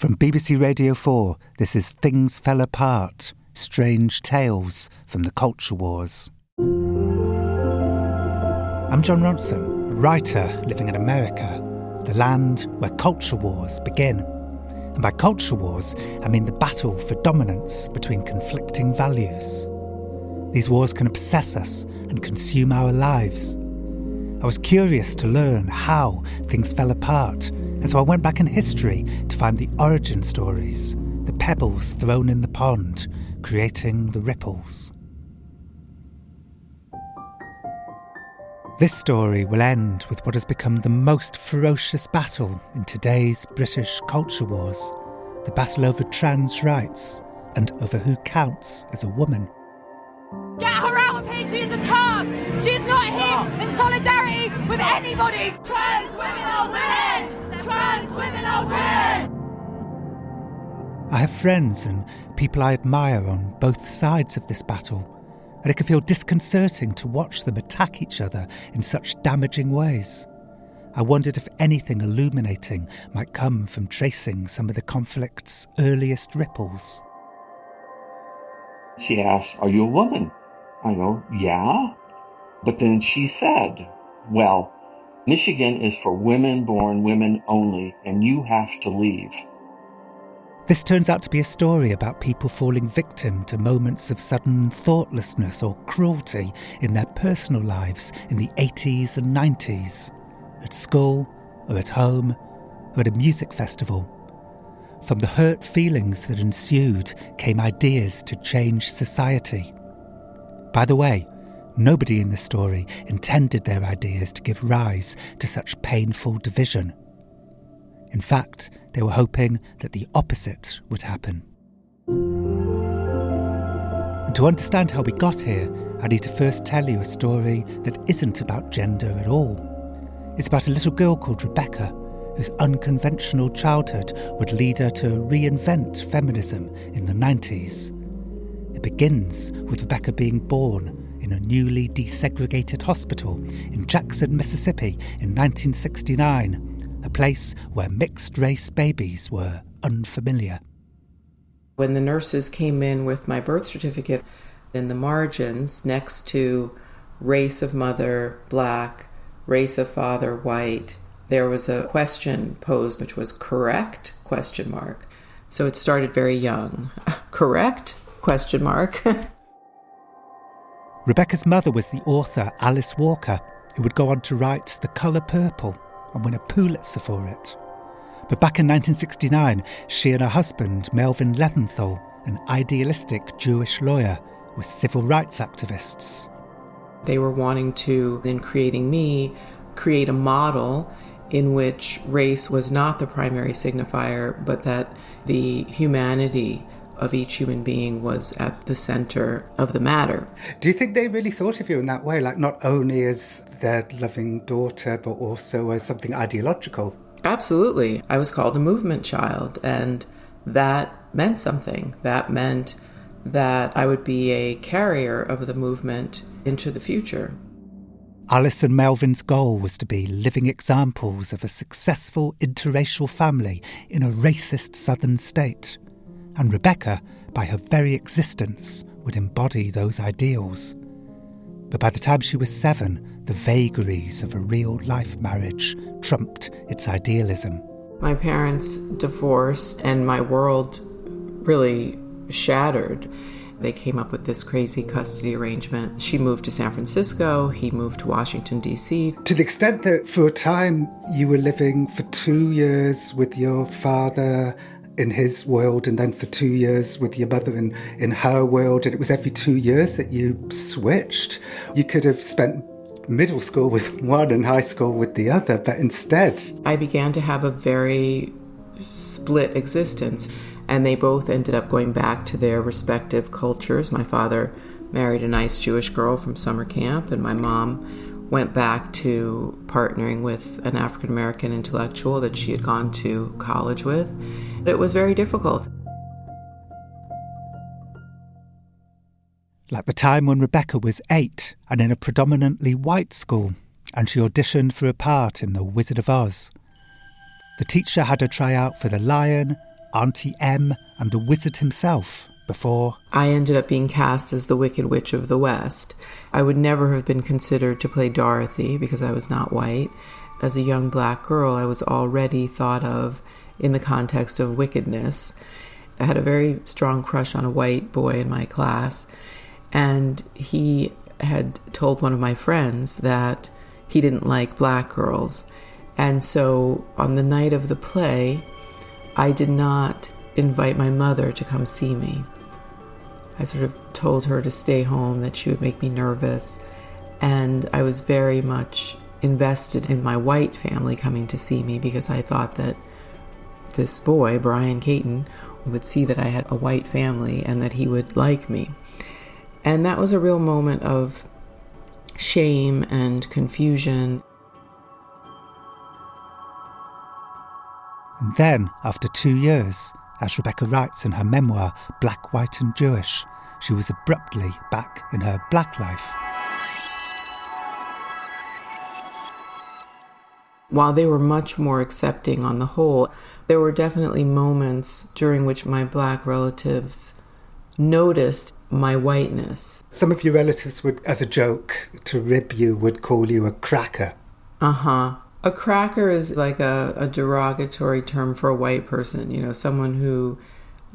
From BBC Radio 4, this is Things Fell Apart, Strange Tales from the Culture Wars. I'm Jon Ronson, a writer living in America, the land where culture wars begin. And by culture wars, I mean the battle for dominance between conflicting values. These wars can obsess us and consume our lives. I was curious to learn how things fell apart, and so I went back in history to find the origin stories, the pebbles thrown in the pond, creating the ripples. This story will end with what has become the most ferocious battle in today's British culture wars, the battle over trans rights and over who counts as a woman. Get her out of here, she is a tard! She is not here in solidarity with anybody! Trans women are women! Trans women are women! I have friends and people I admire on both sides of this battle, and it can feel disconcerting to watch them attack each other in such damaging ways. I wondered if anything illuminating might come from tracing some of the conflict's earliest ripples. She asked, "Are you a woman?" I go, "Yeah." But then she said, "Well, Michigan is for women born women only, and you have to leave." This turns out to be a story about people falling victim to moments of sudden thoughtlessness or cruelty in their personal lives in the 80s and 90s, at school or at home or at a music festival. From the hurt feelings that ensued came ideas to change society. By the way, nobody in the story intended their ideas to give rise to such painful division. In fact, they were hoping that the opposite would happen. And to understand how we got here, I need to first tell you a story that isn't about gender at all. It's about a little girl called Rebecca, whose unconventional childhood would lead her to reinvent feminism in the 90s. It begins with Rebecca being born in a newly desegregated hospital in Jackson, Mississippi in 1969, a place where mixed-race babies were unfamiliar. When the nurses came in with my birth certificate, in the margins next to race of mother, black, race of father, white, there was a question posed, which was correct, ? So it started very young. Correct? ? Rebecca's mother was the author Alice Walker, who would go on to write The Colour Purple and win a Pulitzer for it. But back in 1969, she and her husband, Melvin Leventhal, an idealistic Jewish lawyer, were civil rights activists. They were wanting to, in creating me, create a model in which race was not the primary signifier, but that the humanity of each human being was at the center of the matter. Do you think they really thought of you in that way, like not only as their loving daughter, but also as something ideological? Absolutely. I was called a movement child, and that meant something. That meant that I would be a carrier of the movement into the future. Alice and Melvin's goal was to be living examples of a successful interracial family in a racist southern state. And Rebecca, by her very existence, would embody those ideals. But by the time she was 7, the vagaries of a real-life marriage trumped its idealism. My parents divorced, and my world really shattered. They came up with this crazy custody arrangement. She moved to San Francisco, he moved to Washington, D.C. To the extent that for a time you were living for 2 years with your father in his world, and then for 2 years with your mother in her world, and it was every 2 years that you switched. You could have spent middle school with one and high school with the other, but instead... I began to have a very split existence, and they both ended up going back to their respective cultures. My father married a nice Jewish girl from summer camp, and my mom went back to partnering with an African-American intellectual that she had gone to college with. It was very difficult. Like the time when Rebecca was 8 and in a predominantly white school, and she auditioned for a part in The Wizard of Oz. The teacher had her try out for the lion, Auntie M and the wizard himself before I ended up being cast as the Wicked Witch of the West. I would never have been considered to play Dorothy because I was not white. As a young black girl, I was already thought of in the context of wickedness. I had a very strong crush on a white boy in my class, and he had told one of my friends that he didn't like black girls. And so on the night of the play, I did not invite my mother to come see me. I sort of told her to stay home, that she would make me nervous. And I was very much invested in my white family coming to see me because I thought that this boy, Brian Caton, would see that I had a white family and that he would like me. And that was a real moment of shame and confusion. And then, after 2 years, as Rebecca writes in her memoir, Black, White and Jewish, she was abruptly back in her black life. While they were much more accepting on the whole, there were definitely moments during which my black relatives noticed my whiteness. Some of your relatives would, as a joke, to rib you, would call you a cracker. Uh-huh. A cracker is like a derogatory term for a white person, you know, someone who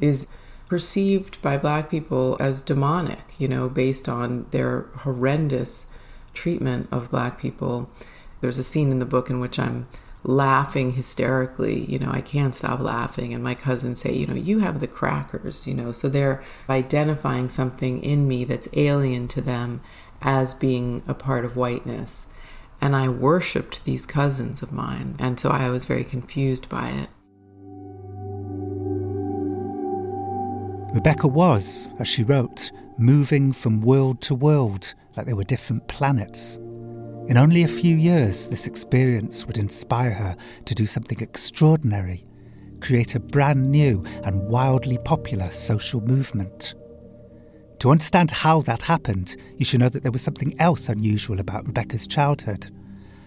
is perceived by black people as demonic, you know, based on their horrendous treatment of black people. There's a scene in the book in which I'm laughing hysterically, you know, I can't stop laughing, and my cousins say, you know, you have the crackers, you know, so they're identifying something in me that's alien to them as being a part of whiteness. And I worshipped these cousins of mine, and so I was very confused by it. Rebecca was, as she wrote, moving from world to world like they were different planets. In only a few years, this experience would inspire her to do something extraordinary, create a brand new and wildly popular social movement. To understand how that happened, you should know that there was something else unusual about Rebecca's childhood.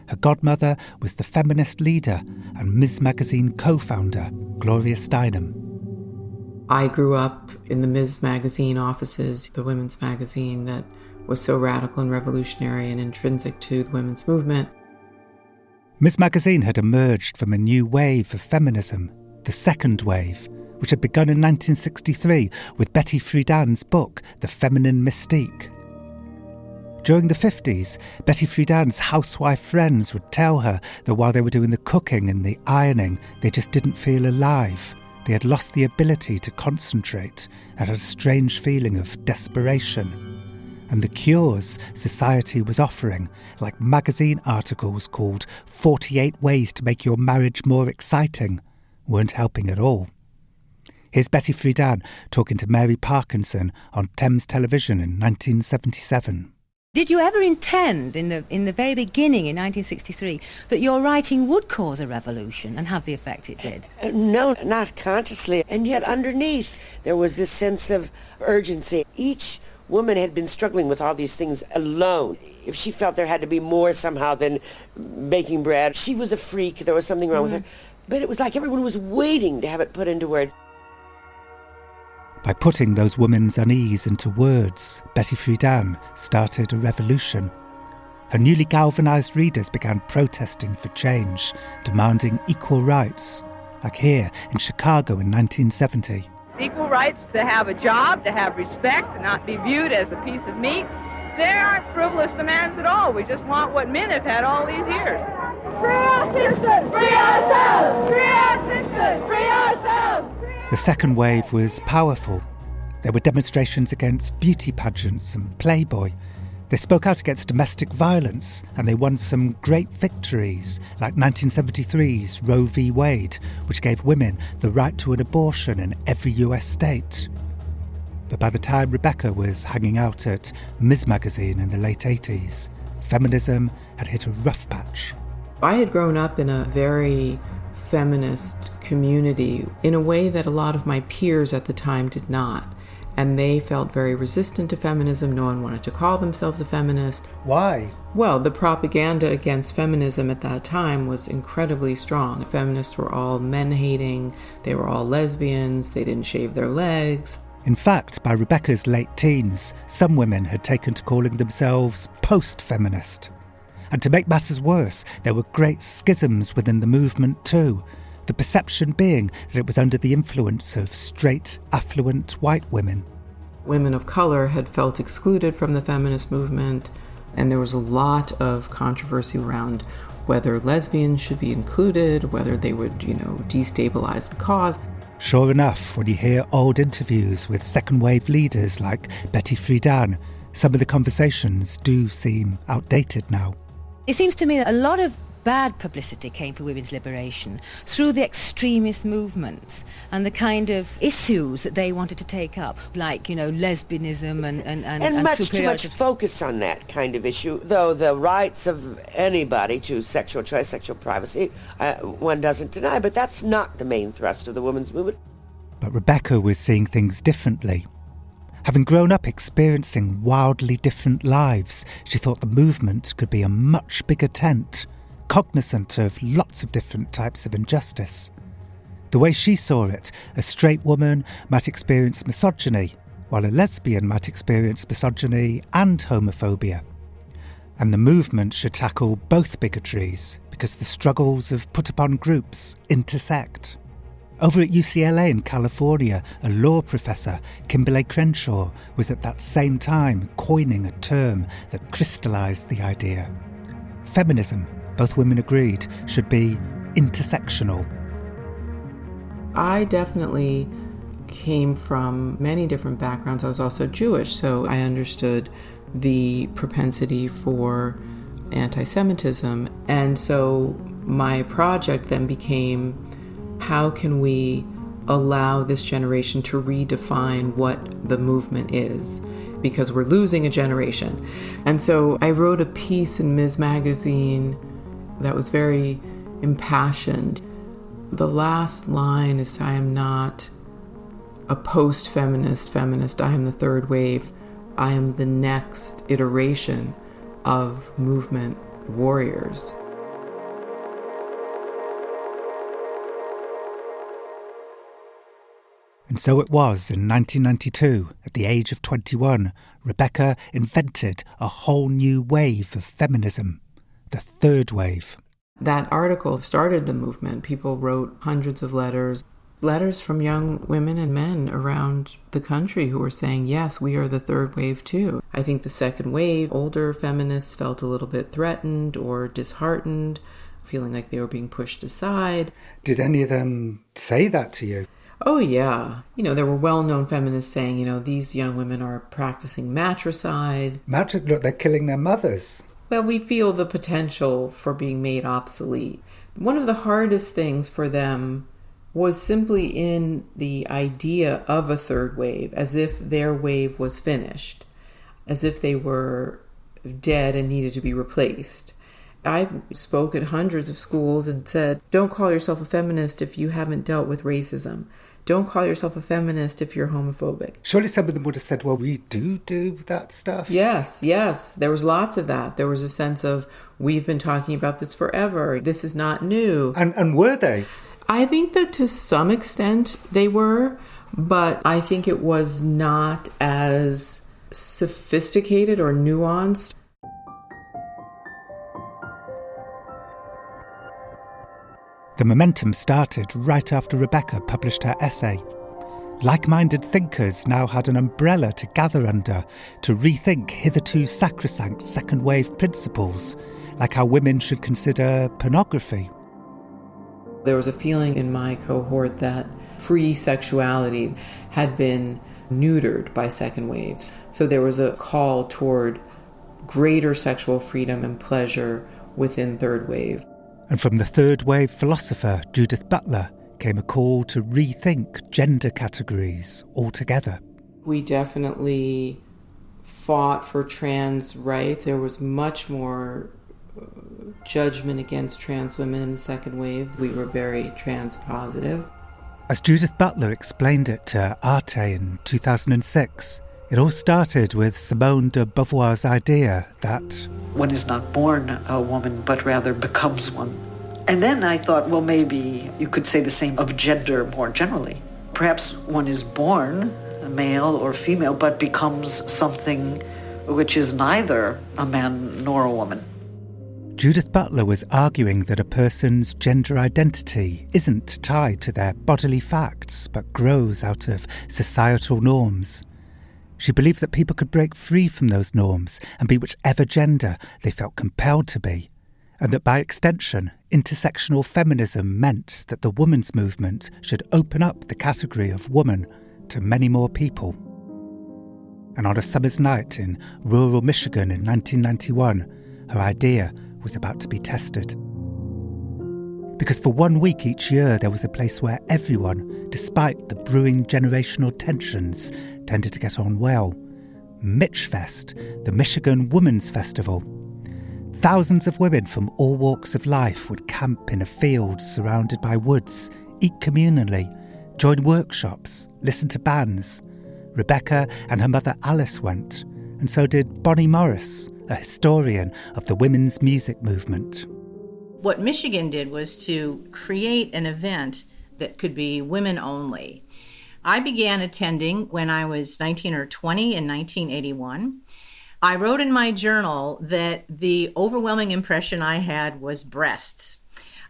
Her godmother was the feminist leader and Ms. Magazine co-founder, Gloria Steinem. I grew up in the Ms. Magazine offices, the women's magazine that was so radical and revolutionary and intrinsic to the women's movement. Ms. Magazine had emerged from a new wave of feminism, the second wave, which had begun in 1963 with Betty Friedan's book, The Feminine Mystique. During the 50s, Betty Friedan's housewife friends would tell her that while they were doing the cooking and the ironing, they just didn't feel alive. They had lost the ability to concentrate and had a strange feeling of desperation. And the cures society was offering, like magazine articles called 48 Ways to Make Your Marriage More Exciting, weren't helping at all. Here's Betty Friedan talking to Mary Parkinson on Thames Television in 1977. Did you ever intend in the very beginning in 1963 that your writing would cause a revolution and have the effect it did? No, not consciously. And yet underneath there was this sense of urgency. Each woman had been struggling with all these things alone. If she felt there had to be more somehow than baking bread, she was a freak. There was something wrong with her. But it was like everyone was waiting to have it put into words. By putting those women's unease into words, Betty Friedan started a revolution. Her newly galvanised readers began protesting for change, demanding equal rights, like here in Chicago in 1970. Equal rights to have a job, to have respect, to not be viewed as a piece of meat. They aren't frivolous demands at all. We just want what men have had all these years. Free our sisters! Free ourselves! Free our sisters! Free ourselves! The second wave was powerful. There were demonstrations against beauty pageants and Playboy. They spoke out against domestic violence, and they won some great victories, like 1973's Roe v. Wade, which gave women the right to an abortion in every US state. But by the time Rebecca was hanging out at Ms. Magazine in the late 80s, feminism had hit a rough patch. I had grown up in a very feminist community in a way that a lot of my peers at the time did not. and they felt very resistant to feminism. No one wanted to call themselves a feminist. Why? Well, the propaganda against feminism at that time was incredibly strong. Feminists were all men-hating, they were all lesbians, they didn't shave their legs. In fact, by Rebecca's late teens, some women had taken to calling themselves post-feminist. And to make matters worse, there were great schisms within the movement too, the perception being that it was under the influence of straight, affluent white women. Women of color had felt excluded from the feminist movement, and there was a lot of controversy around whether lesbians should be included, whether they would, destabilize the cause. Sure enough, when you hear old interviews with second-wave leaders like Betty Friedan, some of the conversations do seem outdated now. It seems to me that a lot of bad publicity came for women's liberation through the extremist movements and the kind of issues that they wanted to take up, like, lesbianism and much too much focus on that kind of issue, though the rights of anybody to sexual choice, sexual privacy, one doesn't deny, but that's not the main thrust of the women's movement. But Rebecca was seeing things differently. Having grown up experiencing wildly different lives, she thought the movement could be a much bigger tent, cognizant of lots of different types of injustice. The way she saw it, a straight woman might experience misogyny, while a lesbian might experience misogyny and homophobia. And the movement should tackle both bigotries, because the struggles of put-upon groups intersect. Over at UCLA in California, a law professor, Kimberly Crenshaw, was at that same time coining a term that crystallised the idea. Feminism, both women agreed, should be intersectional. I definitely came from many different backgrounds. I was also Jewish, so I understood the propensity for anti-Semitism. And so my project then became, how can we allow this generation to redefine what the movement is? Because we're losing a generation. And so I wrote a piece in Ms. Magazine that was very impassioned. The last line is, I am not a post-feminist feminist. I am the third wave. I am the next iteration of movement warriors. And so it was in 1992, at the age of 21, Rebecca invented a whole new wave of feminism. The third wave. That article started the movement. People wrote hundreds of letters from young women and men around the country who were saying, yes, we are the third wave too. I think the second wave, older feminists felt a little bit threatened or disheartened, feeling like they were being pushed aside. Did any of them say that to you? Oh, yeah. There were well-known feminists saying, these young women are practicing matricide. Look, they're killing their mothers. Well, we feel the potential for being made obsolete. One of the hardest things for them was simply in the idea of a third wave, as if their wave was finished, as if they were dead and needed to be replaced. I spoke at hundreds of schools and said, don't call yourself a feminist if you haven't dealt with racism. Don't call yourself a feminist if you're homophobic. Surely some of them would have said, well, we do that stuff. Yes. There was lots of that. There was a sense of, we've been talking about this forever. This is not new. And were they? I think that to some extent they were, but I think it was not as sophisticated or nuanced. The momentum started right after Rebecca published her essay. Like-minded thinkers now had an umbrella to gather under to rethink hitherto sacrosanct second-wave principles, like how women should consider pornography. There was a feeling in my cohort that free sexuality had been neutered by second waves. So there was a call toward greater sexual freedom and pleasure within third wave. And from the third wave philosopher Judith Butler came a call to rethink gender categories altogether. We definitely fought for trans rights. There was much more judgment against trans women in the second wave. We were very trans positive. As Judith Butler explained it to Arte in 2006, it all started with Simone de Beauvoir's idea that one is not born a woman, but rather becomes one. And then I thought, well, maybe you could say the same of gender more generally. Perhaps one is born a male or female, but becomes something which is neither a man nor a woman. Judith Butler was arguing that a person's gender identity isn't tied to their bodily facts, but grows out of societal norms. She believed that people could break free from those norms and be whichever gender they felt compelled to be, and that by extension, intersectional feminism meant that the women's movement should open up the category of woman to many more people. And on a summer's night in rural Michigan in 1991, her idea was about to be tested. Because for 1 week each year there was a place where everyone, despite the brewing generational tensions, tended to get on well. Mitchfest, the Michigan Women's Festival. Thousands of women from all walks of life would camp in a field surrounded by woods, eat communally, join workshops, listen to bands. Rebecca and her mother Alice went, and so did Bonnie Morris, a historian of the women's music movement. What Michigan did was to create an event that could be women only. I began attending when I was 19 or 20 in 1981. I wrote in my journal that the overwhelming impression I had was breasts.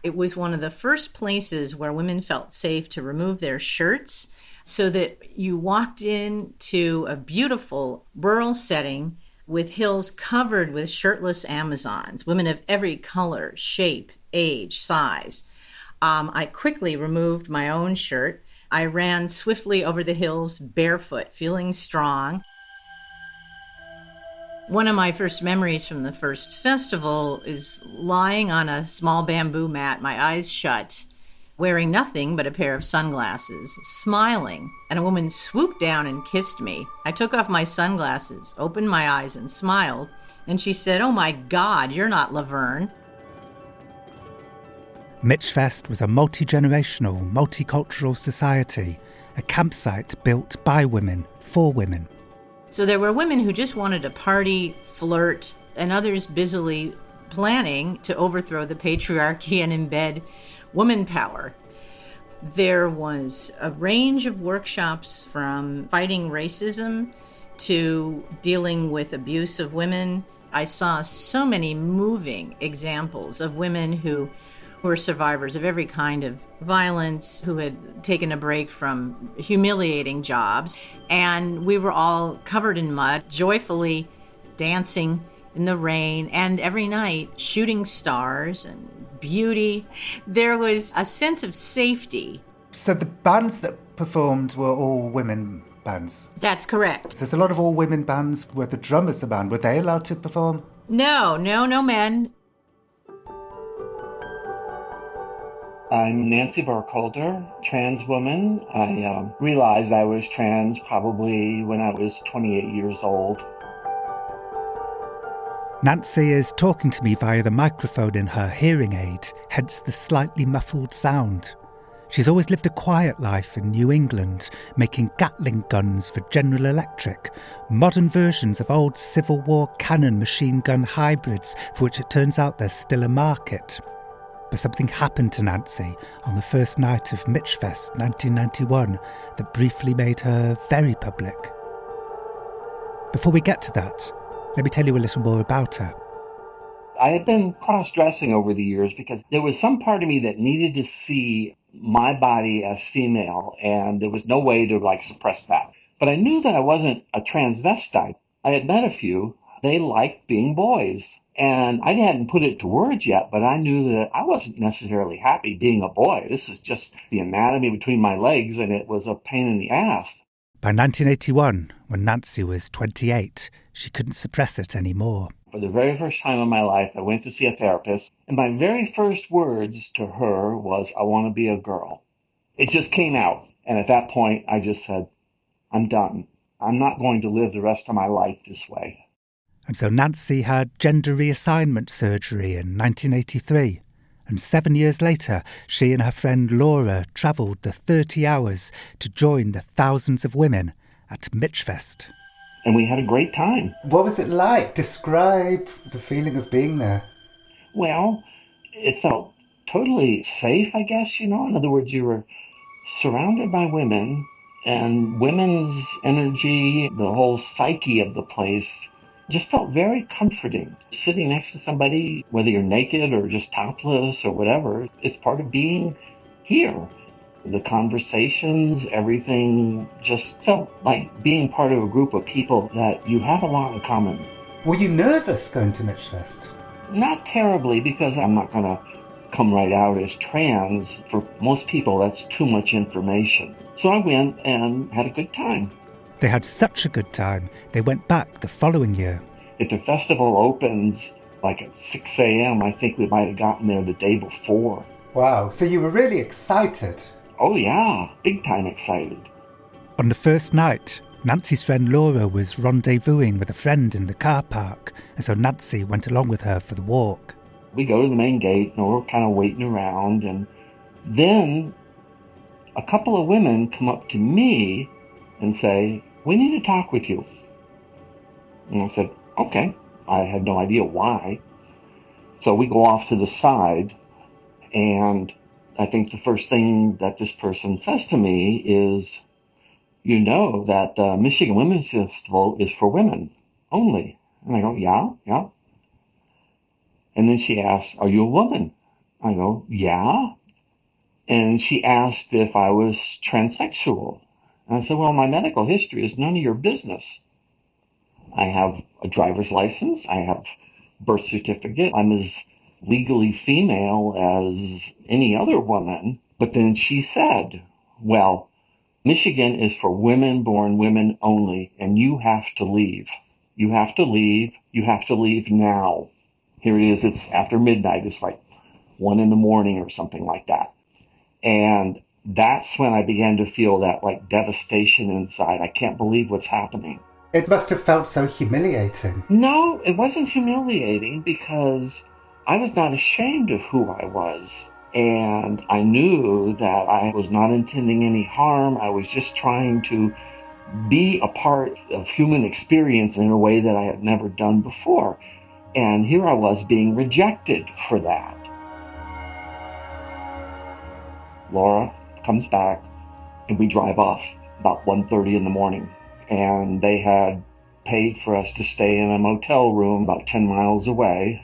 It was one of the first places where women felt safe to remove their shirts, so that you walked into a beautiful rural setting with hills covered with shirtless Amazons, women of every color, shape, age, size. I quickly removed my own shirt. I ran swiftly over the hills barefoot, feeling strong. One of my first memories from the first festival is lying on a small bamboo mat, my eyes shut, wearing nothing but a pair of sunglasses, smiling, and a woman swooped down and kissed me. I took off my sunglasses, opened my eyes, and smiled, and she said, "Oh my God, you're not Laverne." Mitchfest was a multi-generational, multicultural society, a campsite built by women, for women. So there were women who just wanted to party, flirt, and others busily planning to overthrow the patriarchy and embed woman power. There was a range of workshops from fighting racism to dealing with abuse of women. I saw so many moving examples of women who were survivors of every kind of violence, who had taken a break from humiliating jobs. And we were all covered in mud, joyfully dancing in the rain, and every night shooting stars and beauty. There was a sense of safety. So the bands that performed were all women bands? That's correct. So there's a lot of all-women bands where the drummers are band. Were they allowed to perform? No men. I'm Nancy Burkholder, trans woman. I realized I was trans probably when I was 28 years old. Nancy is talking to me via the microphone in her hearing aid, hence the slightly muffled sound. She's always lived a quiet life in New England, making Gatling guns for General Electric, modern versions of old Civil War cannon machine gun hybrids for which it turns out there's still a market. But something happened to Nancy on the first night of Mitchfest 1991 that briefly made her very public. Before we get to that, let me tell you a little more about her. I had been cross-dressing over the years because there was some part of me that needed to see my body as female, and there was no way to suppress that. But I knew that I wasn't a transvestite. I had met a few. They liked being boys. And I hadn't put it to words yet, but I knew that I wasn't necessarily happy being a boy. This is just the anatomy between my legs, and it was a pain in the ass. By 1981, when Nancy was 28, she couldn't suppress it anymore. For the very first time in my life, I went to see a therapist, and my very first words to her was, "I want to be a girl." It just came out, and at that point, I just said, "I'm done. I'm not going to live the rest of my life this way." And so Nancy had gender reassignment surgery in 1983, And 7 years later, she and her friend Laura travelled the 30 hours to join the thousands of women at Mitchfest. And we had a great time. What was it like? Describe the feeling of being there. Well, it felt totally safe, I guess, In other words, you were surrounded by women, and women's energy, the whole psyche of the place, just felt very comforting. Sitting next to somebody, whether you're naked or just topless or whatever, it's part of being here. The conversations, everything just felt like being part of a group of people that you have a lot in common. Were you nervous going to Mitchfest? Not terribly, because I'm not going to come right out as trans. For most people, that's too much information. So I went and had a good time. They had such a good time, they went back the following year. If the festival opens like at 6 a.m., I think we might have gotten there the day before. Wow, so you were really excited? Oh yeah, big time excited. On the first night, Nancy's friend Laura was rendezvousing with a friend in the car park, and so Nancy went along with her for the walk. We go to the main gate, and we're kind of waiting around, and then a couple of women come up to me and say, "We need to talk with you." And I said, "Okay." I had no idea why. So we go off to the side, and I think the first thing that this person says to me is, "You know that the Michigan Women's Festival is for women only." And I go, yeah. And then she asks, "Are you a woman?" I go, "Yeah." And she asked if I was transsexual. And I said, "Well, my medical history is none of your business. I have a driver's license. I have birth certificate. I'm as legally female as any other woman." But then she said, "Well, Michigan is for women born women only, and you have to leave. You have to leave. You have to leave now." Here it is. It's after midnight. It's like 1 a.m. or something like that. And that's when I began to feel that like devastation inside. I can't believe what's happening. It must have felt so humiliating. No, it wasn't humiliating, because I was not ashamed of who I was. And I knew that I was not intending any harm. I was just trying to be a part of human experience in a way that I had never done before. And here I was being rejected for that. Laura comes back, and we drive off about 1:30 in the morning. And they had paid for us to stay in a motel room about 10 miles away.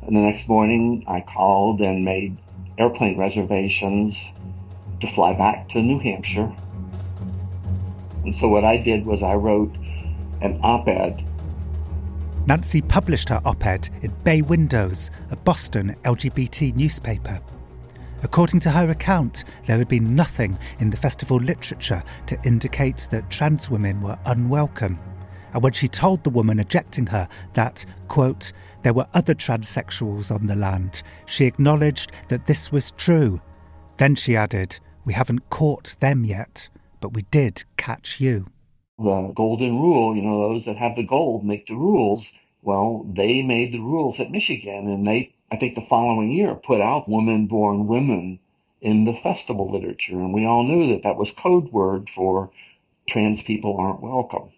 And the next morning, I called and made airplane reservations to fly back to New Hampshire. And so what I did was I wrote an op-ed. Nancy published her op-ed in Bay Windows, a Boston LGBT newspaper. According to her account, there had been nothing in the festival literature to indicate that trans women were unwelcome. And when she told the woman ejecting her that, quote, there were other transsexuals on the land, she acknowledged that this was true. Then she added, "We haven't caught them yet, but we did catch you." The golden rule, those that have the gold make the rules. Well, they made the rules at Michigan, and they, I think the following year, put out women born women in the festival literature. And we all knew that that was code word for trans people aren't welcome.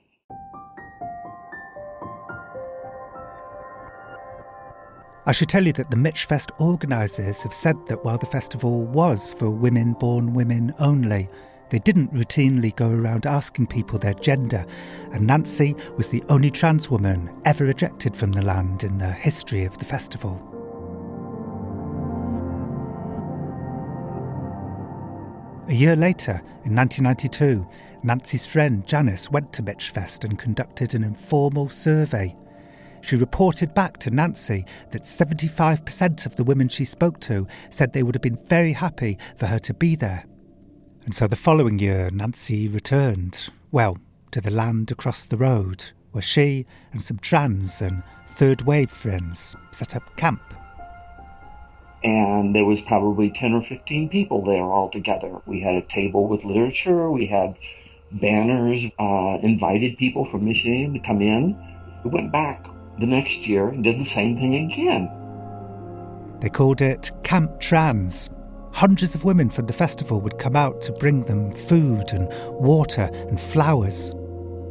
I should tell you that the Mitchfest organisers have said that while the festival was for women born women only, they didn't routinely go around asking people their gender, and Nancy was the only trans woman ever ejected from the land in the history of the festival. A year later, in 1992, Nancy's friend Janice went to Mitchfest and conducted an informal survey. She reported back to Nancy that 75% of the women she spoke to said they would have been very happy for her to be there. And so the following year, Nancy returned, to the land across the road, where she and some trans and third wave friends set up camp. And there was probably 10 or 15 people there all together. We had a table with literature. We had banners, invited people from Michigan to come in. We went back the next year and did the same thing again. They called it Camp Trans. Hundreds of women from the festival would come out to bring them food and water and flowers.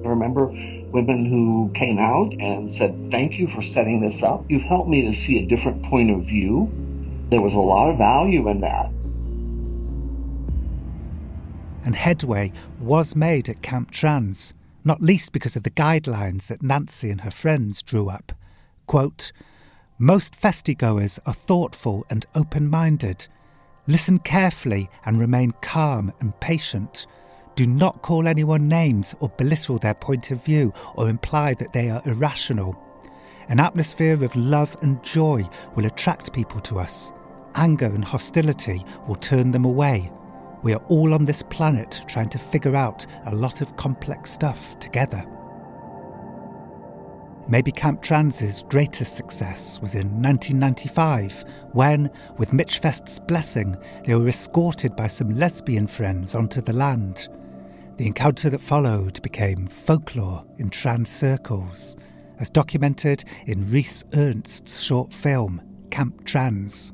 I remember women who came out and said, "Thank you for setting this up. You've helped me to see a different point of view." There was a lot of value in that. And headway was made at Camp Trans, not least because of the guidelines that Nancy and her friends drew up. Quote, "Most festigoers are thoughtful and open-minded. Listen carefully and remain calm and patient. Do not call anyone names or belittle their point of view or imply that they are irrational. An atmosphere of love and joy will attract people to us. Anger and hostility will turn them away. We are all on this planet trying to figure out a lot of complex stuff together." Maybe Camp Trans's greatest success was in 1995 when, with Mitchfest's blessing, they were escorted by some lesbian friends onto the land. The encounter that followed became folklore in trans circles, as documented in Rhys Ernst's short film, Camp Trans.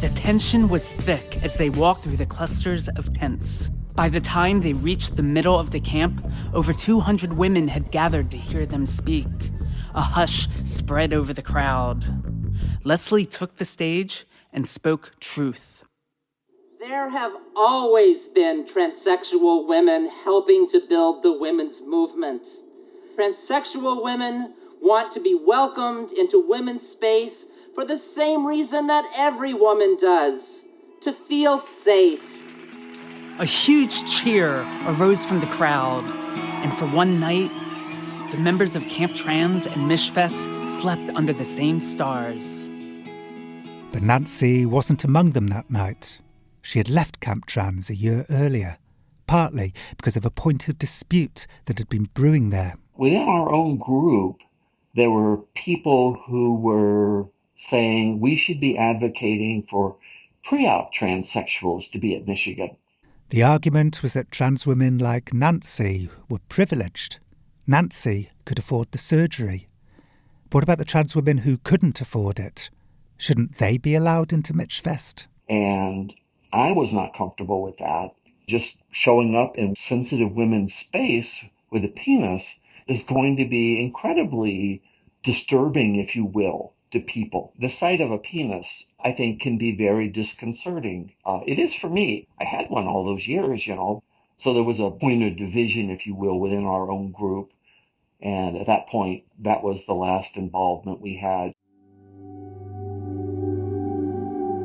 The tension was thick as they walked through the clusters of tents. By the time they reached the middle of the camp, over 200 women had gathered to hear them speak. A hush spread over the crowd. Leslie took the stage and spoke truth. There have always been transsexual women helping to build the women's movement. Transsexual women want to be welcomed into women's space for the same reason that every woman does, to feel safe. A huge cheer arose from the crowd, and for one night, the members of Camp Trans and Mishfest slept under the same stars. But Nancy wasn't among them that night. She had left Camp Trans a year earlier, partly because of a point of dispute that had been brewing there. Within our own group, there were people who were saying we should be advocating for pre-op transsexuals to be at Michigan. The argument was that trans women like Nancy were privileged. Nancy could afford the surgery. But what about the trans women who couldn't afford it? Shouldn't they be allowed into Mitchfest? And I was not comfortable with that. Just showing up in sensitive women's space with a penis is going to be incredibly disturbing, if you will, to people. The sight of a penis, I think, can be very disconcerting. It is for me. I had one all those years, So there was a point of division, if you will, within our own group. And at that point, that was the last involvement we had.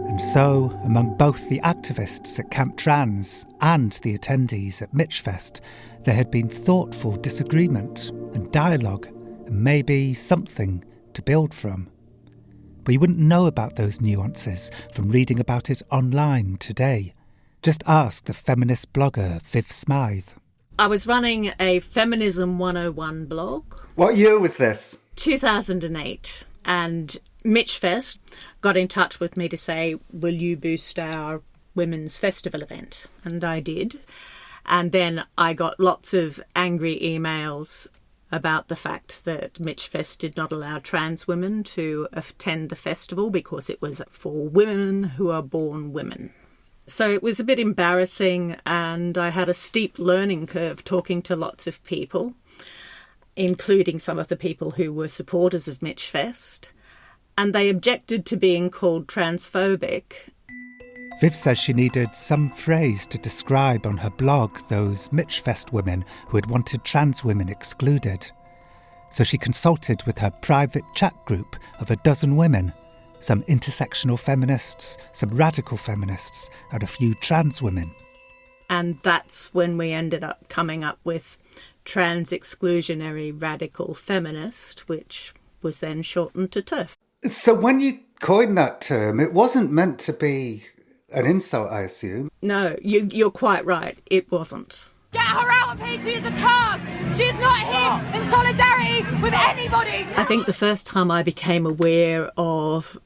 And so, among both the activists at Camp Trans and the attendees at Mitchfest, there had been thoughtful disagreement and dialogue, and maybe something to build from. But you wouldn't know about those nuances from reading about it online today. Just ask the feminist blogger Viv Smythe. I was running a Feminism 101 blog. What year was this? 2008. And Mitchfest got in touch with me to say, will you boost our women's festival event? And I did. And then I got lots of angry emails about the fact that Mitchfest did not allow trans women to attend the festival because it was for women who are born women. So it was a bit embarrassing, and I had a steep learning curve talking to lots of people, including some of the people who were supporters of Mitchfest, and they objected to being called transphobic. Viv says she needed some phrase to describe on her blog those Mitchfest women who had wanted trans women excluded. So she consulted with her private chat group of a dozen women, some intersectional feminists, some radical feminists, and a few trans women. And that's when we ended up coming up with trans exclusionary radical feminist, which was then shortened to TERF. So when you coined that term, it wasn't meant to be an insult, I assume. No, you're quite right. It wasn't. Get her out of here. She is a tard. She's not here in solidarity with anybody. I think the first time I became aware of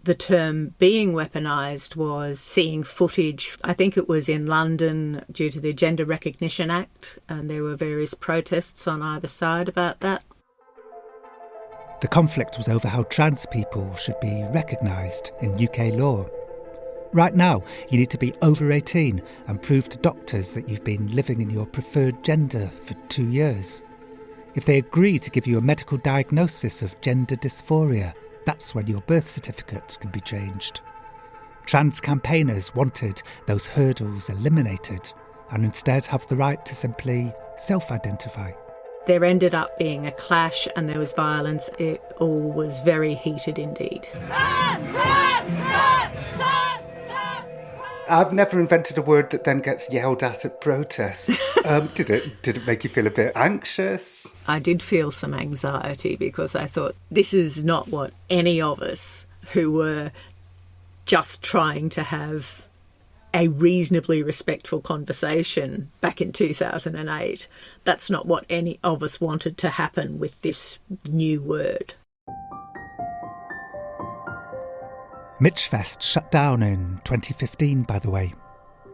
the term being weaponised was seeing footage. I think it was in London due to the Gender Recognition Act, and there were various protests on either side about that. The conflict was over how trans people should be recognised in UK law. Right now, you need to be over 18 and prove to doctors that you've been living in your preferred gender for 2 years. If they agree to give you a medical diagnosis of gender dysphoria, that's when your birth certificate can be changed. Trans campaigners wanted those hurdles eliminated and instead have the right to simply self-identify. There ended up being a clash and there was violence. It all was very heated indeed. I've never invented a word that then gets yelled at protests. Did it make you feel a bit anxious? I did feel some anxiety because I thought this is not what any of us who were just trying to have a reasonably respectful conversation back in 2008. That's not what any of us wanted to happen with this new word. Mitchfest shut down in 2015, by the way,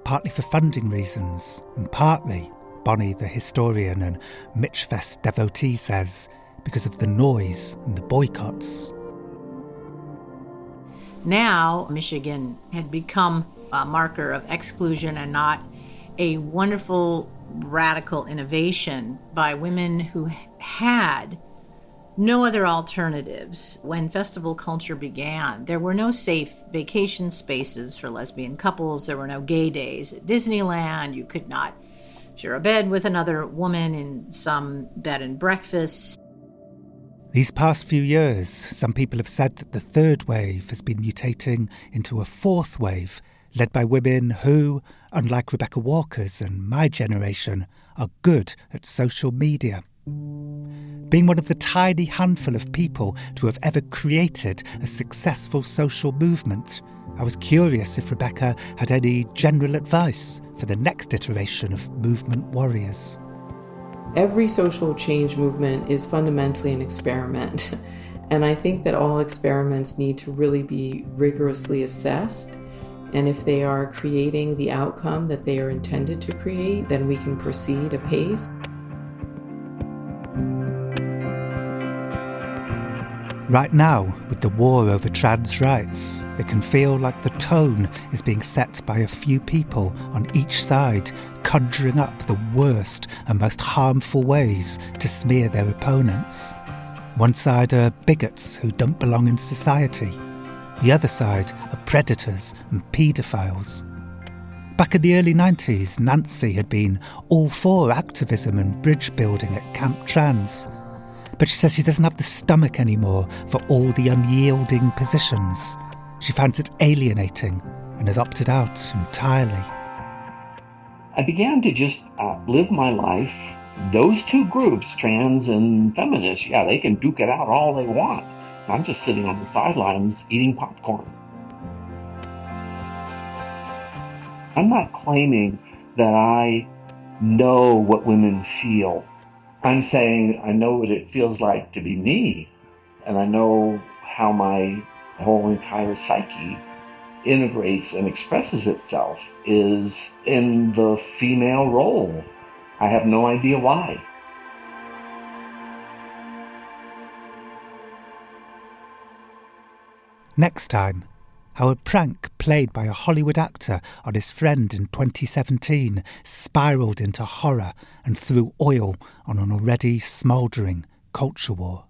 partly for funding reasons, and partly, Bonnie the historian and Mitchfest devotee says, because of the noise and the boycotts. Now, Michigan had become a marker of exclusion and not a wonderful, radical innovation by women who had no other alternatives. When festival culture began, there were no safe vacation spaces for lesbian couples. There were no gay days at Disneyland. You could not share a bed with another woman in some bed and breakfast. These past few years, some people have said that the third wave has been mutating into a fourth wave, led by women who, unlike Rebecca Walker's and my generation, are good at social media. Being one of the tiny handful of people to have ever created a successful social movement, I was curious if Rebecca had any general advice for the next iteration of movement warriors. Every social change movement is fundamentally an experiment, and I think that all experiments need to really be rigorously assessed, and if they are creating the outcome that they are intended to create, then we can proceed apace. Right now, with the war over trans rights, it can feel like the tone is being set by a few people on each side, conjuring up the worst and most harmful ways to smear their opponents. One side are bigots who don't belong in society. The other side are predators and paedophiles. Back in the early 90s, Nancy had been all for activism and bridge building at Camp Trans. But she says she doesn't have the stomach anymore for all the unyielding positions. She finds it alienating and has opted out entirely. I began to just live my life. Those two groups, trans and feminist, yeah, they can duke it out all they want. I'm just sitting on the sidelines eating popcorn. I'm not claiming that I know what women feel. I'm saying I know what it feels like to be me, and I know how my whole entire psyche integrates and expresses itself is in the female role. I have no idea why. Next time, how a prank played by a Hollywood actor on his friend in 2017 spiralled into horror and threw oil on an already smouldering culture war.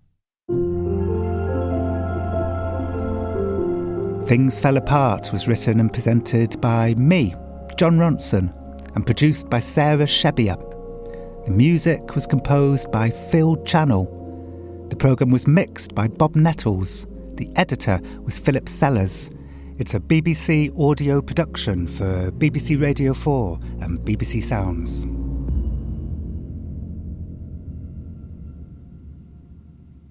Things Fell Apart was written and presented by me, Jon Ronson, and produced by Sarah Shebia. The music was composed by Phil Channel. The programme was mixed by Bob Nettles. The editor was Philip Sellers. It's a BBC audio production for BBC Radio 4 and BBC Sounds.